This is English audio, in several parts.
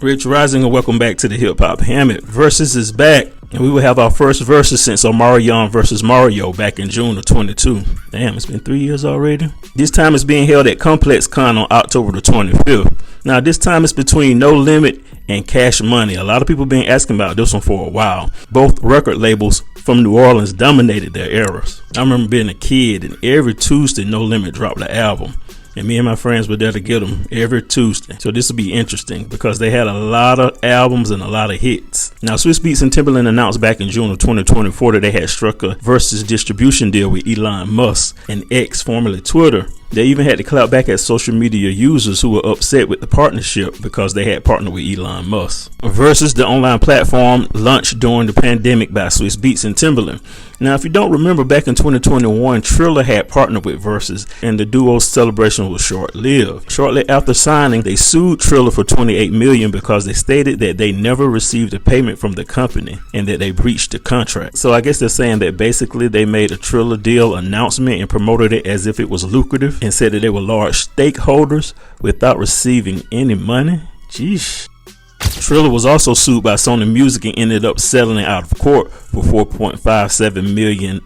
Rich Rising, and welcome back to the Hip Hop Hammock. Verzuz is back, and we will have our first Verzuz since Omarion versus Mario back in June of 22. Damn, it's been 3 years already. This time it's being held at Complex Con on October the 25th. Now this time it's between No Limit and Cash Money. A lot of people been asking about this one for a while. Both record labels from New Orleans dominated their eras. I remember being a kid, and every Tuesday No Limit dropped the album. And me and my friends were there to get them every Tuesday. So this will be interesting because they had a lot of albums and a lot of hits. Now, Swizz Beatz and Timbaland announced back in June of 2024 that they had struck a Verzuz distribution deal with Elon Musk and X, formerly Twitter. They even had to clap back at social media users who were upset with the partnership because they had partnered with Elon Musk. Verzuz, the online platform, launched during the pandemic by Swizz Beatz and Timbaland. Now, if you don't remember, back in 2021, Triller had partnered with Verzuz, and the duo's celebration was short-lived. Shortly after signing, they sued Triller for $28 million because they stated that they never received a payment from the company and that they breached the contract. So I guess they're saying that basically they made a Triller deal announcement and promoted it as if it was lucrative and said that they were large stakeholders without receiving any money. Jeez. Triller was also sued by Sony Music and ended up settling out of court for $4.57 million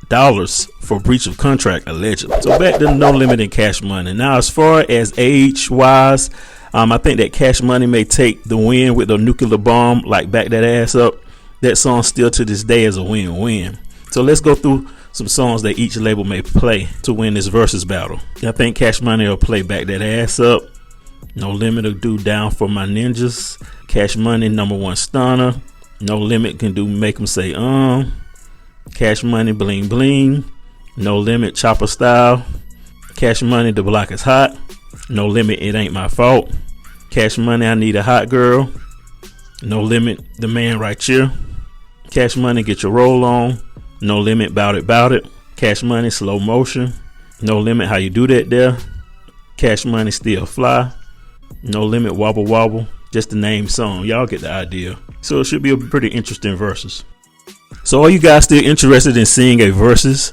for breach of contract, allegedly. So back to No Limit and Cash Money. Now, as far as age-wise, I think that Cash Money may take the win with the nuclear bomb, like Back That Ass Up. That song still to this day is a win-win. So let's go through some songs that each label may play to win this Verzuz battle. I think Cash Money will play Back That Ass Up. No Limit will do Down for My Ninjas. Cash Money, Number One Stunner. No Limit can do Make 'Em Say Cash Money, Bling Bling. No Limit, Chopper Style. Cash Money, The Block Is Hot. No Limit, It Ain't My Fault. Cash Money, I Need a Hot Girl. No Limit, The Man Right Here. Cash Money, Get Your Roll On. No Limit, Bout It Bout It. Cash Money, Slow Motion. No Limit, How You Do That There. Cash Money, Still Fly. No Limit, Wobble Wobble. Just the name song. Y'all get the idea. So it should be a pretty interesting Verzuz. So are you guys still interested in seeing a Verzuz?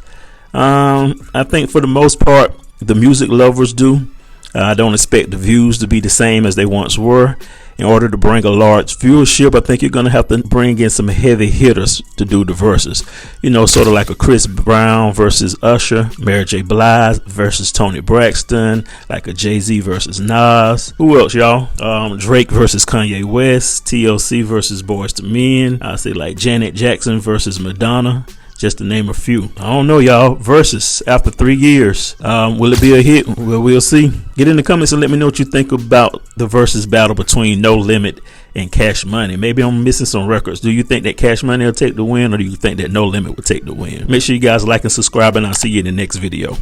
I think for the most part, the music lovers do. I don't expect the views to be the same as they once were. In order to bring a large viewership, I think you're going to have to bring in some heavy hitters to do the Verzuz. You know, sort of like a Chris Brown versus Usher, Mary J. Blige versus Tony Braxton, like a Jay-Z versus Nas. Who else, y'all? Drake versus Kanye West, TLC versus Boyz II Men. I say like Janet Jackson versus Madonna. Just to name a few. I don't know, y'all. Verzuz after 3 years. Will it be a hit? Well, we'll see. Get in the comments and let me know what you think about the Verzuz battle between No Limit and Cash Money. Maybe I'm missing some records. Do you think that Cash Money will take the win, or do you think that No Limit will take the win? Make sure you guys like and subscribe, and I'll see you in the next video.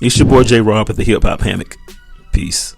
It's your boy J Rob at the Hip Hop Hammock. Peace.